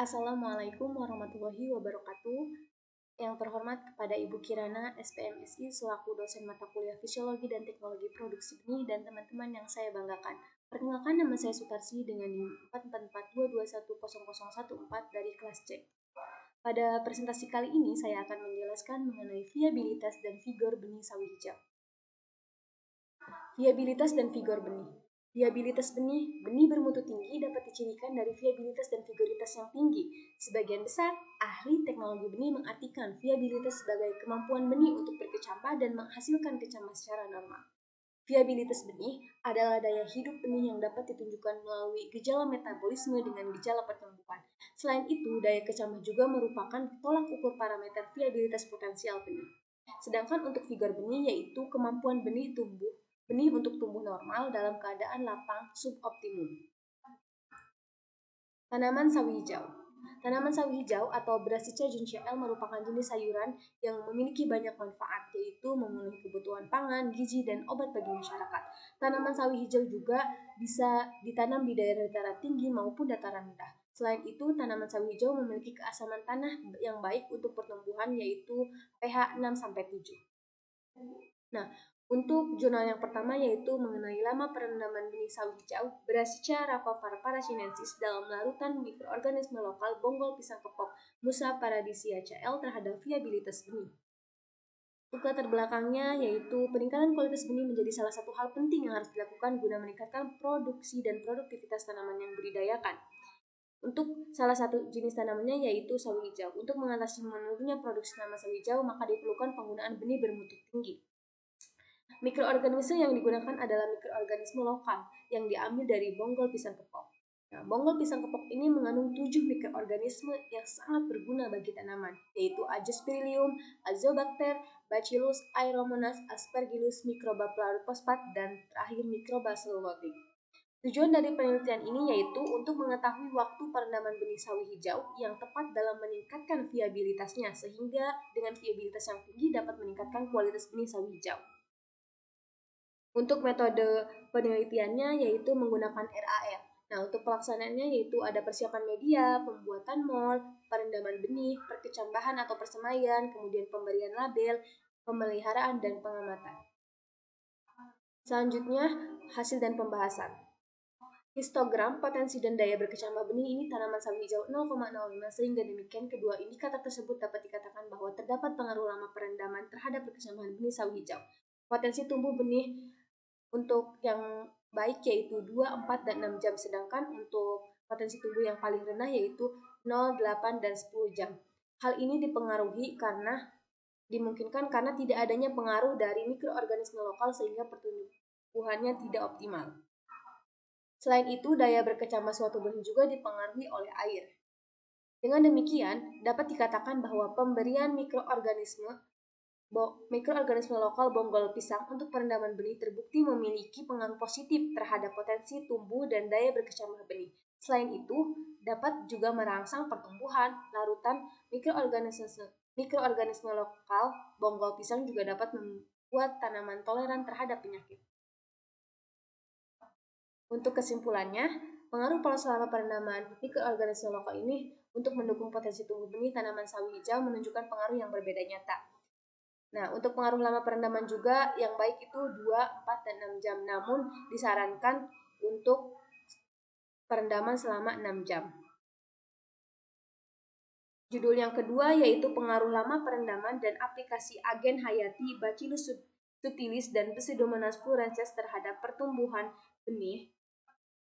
Assalamualaikum warahmatullahi wabarakatuh. Yang terhormat kepada Ibu Kirana, SPMSI, selaku dosen mata kuliah Fisiologi dan Teknologi Produksi Benih dan teman-teman yang saya banggakan. Perkenalkan, nama saya Sutarsi dengan NIM 44422100114 dari kelas C. Pada presentasi kali ini, saya akan menjelaskan mengenai viabilitas dan vigor benih sawi hijau. Viabilitas dan vigor benih. Viabilitas benih bermutu tinggi dapat dicirikan dari viabilitas dan vigoritas yang tinggi. Sebagian besar, ahli teknologi benih mengartikan viabilitas sebagai kemampuan benih untuk berkecambah dan menghasilkan kecambah secara normal. Viabilitas benih adalah daya hidup benih yang dapat ditunjukkan melalui gejala metabolisme dengan gejala pertumbuhan. Selain itu, daya kecambah juga merupakan tolak ukur parameter viabilitas potensial benih. Sedangkan untuk vigor benih yaitu kemampuan benih untuk tumbuh normal dalam keadaan lapang suboptimum. Tanaman sawi hijau. Tanaman sawi hijau atau Brassica juncea L merupakan jenis sayuran yang memiliki banyak manfaat, yaitu memenuhi kebutuhan pangan, gizi, dan obat bagi masyarakat. Tanaman sawi hijau juga bisa ditanam di daerah dataran tinggi maupun dataran rendah. Selain itu, tanaman sawi hijau memiliki keasaman tanah yang baik untuk pertumbuhan, yaitu pH 6-7. Nah, untuk jurnal yang pertama yaitu mengenai lama perendaman benih sawi hijau Brassica raphapharpara sinensis dalam larutan mikroorganisme lokal bonggol pisang kepok Musa paradisia CL terhadap viabilitas benih. Untuk latar belakangnya yaitu peningkatan kualitas benih menjadi salah satu hal penting yang harus dilakukan guna meningkatkan produksi dan produktivitas tanaman yang dibudidayakan. Untuk salah satu jenis tanamannya yaitu sawi hijau. Untuk mengatasi menurunnya produksi tanaman sawi hijau maka diperlukan penggunaan benih bermutu tinggi. Mikroorganisme yang digunakan adalah mikroorganisme lokal yang diambil dari bonggol pisang kepok. Nah, bonggol pisang kepok ini mengandung 7 mikroorganisme yang sangat berguna bagi tanaman, yaitu Azospirillum, Azobacter, Bacillus aeromonas, Aspergillus, mikroba pelarut fosfat, dan terakhir mikroba selulotik. Tujuan dari penelitian ini yaitu untuk mengetahui waktu perendaman benih sawi hijau yang tepat dalam meningkatkan viabilitasnya, sehingga dengan viabilitas yang tinggi dapat meningkatkan kualitas benih sawi hijau. Untuk metode penelitiannya yaitu menggunakan RAL. Nah, untuk pelaksanaannya yaitu ada persiapan media, pembuatan mol, perendaman benih, perkecambahan atau persemaian, kemudian pemberian label, pemeliharaan, dan pengamatan. Selanjutnya, hasil dan pembahasan. Histogram potensi dan daya berkecambah benih ini tanaman sawi hijau 0,05 sehingga demikian kedua indikator tersebut dapat dikatakan bahwa terdapat pengaruh lama perendaman terhadap berkecambahan benih sawi hijau. Potensi tumbuh benih untuk yang baik yaitu 2, 4, dan 6 jam, sedangkan untuk potensi tumbuh yang paling rendah yaitu 0, 8, dan 10 jam. Hal ini dipengaruhi dimungkinkan karena tidak adanya pengaruh dari mikroorganisme lokal sehingga pertumbuhannya tidak optimal. Selain itu, daya berkecambah suatu benih juga dipengaruhi oleh air. Dengan demikian, dapat dikatakan bahwa pemberian mikroorganisme lokal bonggol pisang untuk perendaman benih terbukti memiliki pengaruh positif terhadap potensi tumbuh dan daya berkecambah benih. Selain itu, dapat juga merangsang pertumbuhan larutan mikroorganisme lokal bonggol pisang juga dapat membuat tanaman toleran terhadap penyakit. Untuk kesimpulannya, pengaruh selama perendaman mikroorganisme lokal ini untuk mendukung potensi tumbuh benih tanaman sawi hijau menunjukkan pengaruh yang berbeda nyata. Nah, untuk pengaruh lama perendaman juga yang baik itu 2, 4, dan 6 jam. Namun disarankan untuk perendaman selama 6 jam. Judul yang kedua yaitu pengaruh lama perendaman dan aplikasi agen hayati Bacillus subtilis dan Pseudomonas fluorescens terhadap pertumbuhan benih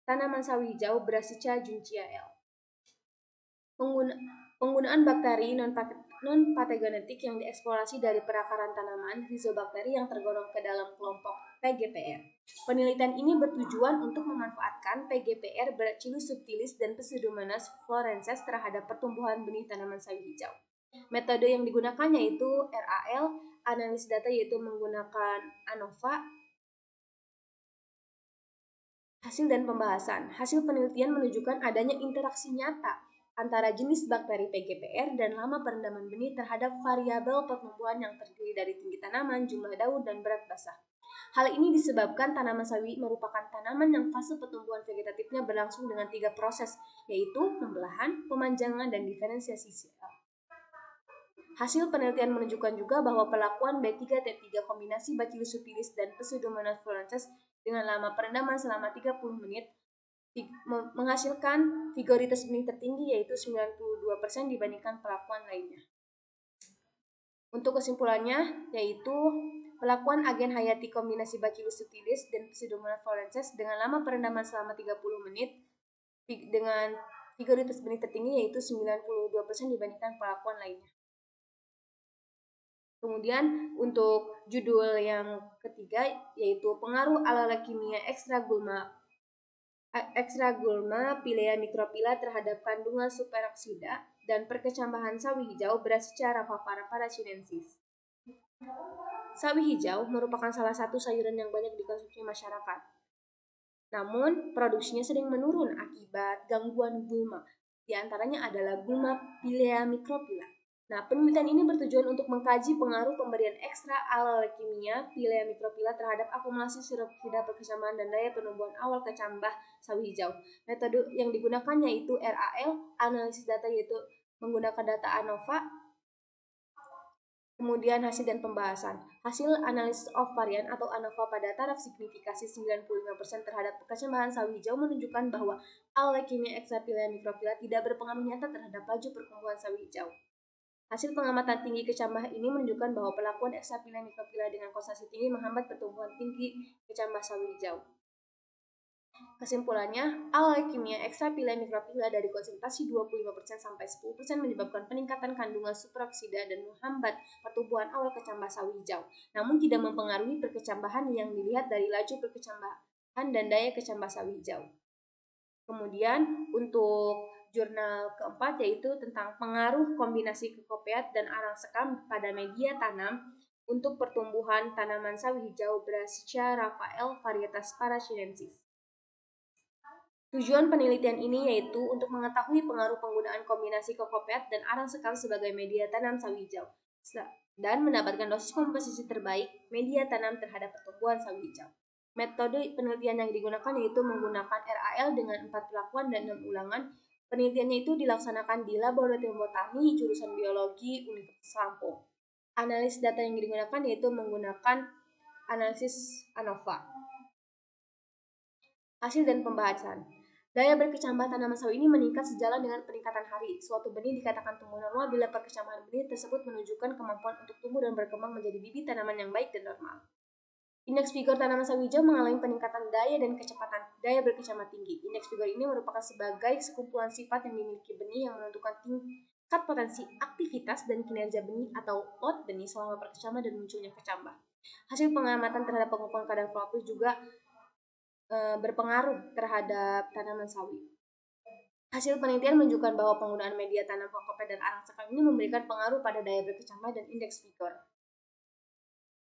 tanaman sawi hijau Brassica juncea L. Penggunaan bakteri non-patogenetik yang dieksplorasi dari perakaran tanaman Rhizobakteri yang tergolong ke dalam kelompok PGPR. Penelitian ini bertujuan untuk memanfaatkan PGPR Bacillus subtilis dan Pseudomonas fluorescens terhadap pertumbuhan benih tanaman sawi hijau. Metode yang digunakan yaitu RAL, analisis data yaitu menggunakan ANOVA. Hasil dan pembahasan. Hasil penelitian menunjukkan adanya interaksi nyata antara jenis bakteri PGPR dan lama perendaman benih terhadap variabel pertumbuhan yang terdiri dari tinggi tanaman, jumlah daun, dan berat basah. Hal ini disebabkan tanaman sawi merupakan tanaman yang fase pertumbuhan vegetatifnya berlangsung dengan 3 proses, yaitu pembelahan, pemanjangan, dan diferensiasi sel. Hasil penelitian menunjukkan juga bahwa perlakuan B3T3 kombinasi Bacillus subtilis dan Pseudomonas flourensis dengan lama perendaman selama 30 menit menghasilkan vigoritas benih tertinggi yaitu 92% dibandingkan perlakuan lainnya. Untuk kesimpulannya yaitu perlakuan agen hayati kombinasi Bacillus subtilis dan Pseudomonas flourensis dengan lama perendaman selama 30 menit dengan vigoritas benih tertinggi yaitu 92% dibandingkan perlakuan lainnya. Kemudian untuk judul yang ketiga yaitu pengaruh alat kimia Exragulma Pilea microphylla terhadap kandungan superoksida dan perkecambahan sawi hijau Brassica ravifera chinensis. Sawi hijau merupakan salah satu sayuran yang banyak dikonsumsi masyarakat. Namun, produksinya sering menurun akibat gangguan gulma. Di antaranya adalah gulma Pilea microphylla. Nah, penelitian ini bertujuan untuk mengkaji pengaruh pemberian ekstra alkimia Pilea microphylla terhadap akumulasi siroksida perkecambahan dan daya penumbuhan awal kecambah sawi hijau. Metode yang digunakan yaitu RAL, analisis data yaitu menggunakan data ANOVA, kemudian hasil dan pembahasan. Hasil analisis of varian atau ANOVA pada taraf signifikasi 95% terhadap perkecambahan sawi hijau menunjukkan bahwa alkimia ekstra Pilea microphylla tidak berpengaruh nyata terhadap laju pertumbuhan sawi hijau. Hasil pengamatan tinggi kecambah ini menunjukkan bahwa perlakuan ekstra Pilea microphylla dengan konsentrasi tinggi menghambat pertumbuhan tinggi kecambah sawi hijau. Kesimpulannya, alkimia ekstra Pilea microphylla dari konsentrasi 25% sampai 10% menyebabkan peningkatan kandungan superoksida dan menghambat pertumbuhan awal kecambah sawi hijau, namun tidak mempengaruhi perkecambahan yang dilihat dari laju perkecambahan dan daya kecambah sawi hijau. Kemudian untuk jurnal keempat yaitu tentang pengaruh kombinasi kokopeat dan arang sekam pada media tanam untuk pertumbuhan tanaman sawi hijau Brassica ravifera varietas chinensis. Tujuan penelitian ini yaitu untuk mengetahui pengaruh penggunaan kombinasi kokopeat dan arang sekam sebagai media tanam sawi hijau dan mendapatkan dosis komposisi terbaik media tanam terhadap pertumbuhan sawi hijau. Metode penelitian yang digunakan yaitu menggunakan RAL dengan 4 perlakuan dan 6 ulangan. Penelitiannya itu dilaksanakan di Laboratorium Botani jurusan Biologi Universitas Lampung. Analisis data yang digunakan yaitu menggunakan analisis ANOVA. Hasil dan pembahasan. Daya berkecambah tanaman sawi ini meningkat sejalan dengan peningkatan hari. Suatu benih dikatakan tumbuh normal bila perkecambahan benih tersebut menunjukkan kemampuan untuk tumbuh dan berkembang menjadi bibit tanaman yang baik dan normal. Indeks vigor tanaman sawi hijau mengalami peningkatan daya dan kecepatan daya berkecambah tinggi. Indeks vigor ini merupakan sebagai sekumpulan sifat yang dimiliki benih yang menentukan tingkat potensi aktivitas dan kinerja benih atau load benih selama perkecambah dan munculnya kecambah. Hasil pengamatan terhadap pengukuran kadar klorofil juga berpengaruh terhadap tanaman sawi. Hasil penelitian menunjukkan bahwa penggunaan media tanam kokopet dan arang sekam ini memberikan pengaruh pada daya berkecambah dan indeks vigor.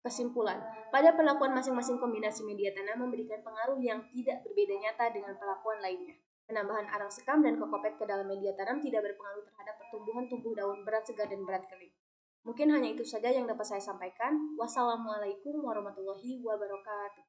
Kesimpulan, pada perlakuan masing-masing kombinasi media tanam memberikan pengaruh yang tidak berbeda nyata dengan perlakuan lainnya. Penambahan arang sekam dan kokopet ke dalam media tanam tidak berpengaruh terhadap pertumbuhan tumbuh daun berat segar dan berat kering. Mungkin hanya itu saja yang dapat saya sampaikan. Wassalamualaikum warahmatullahi wabarakatuh.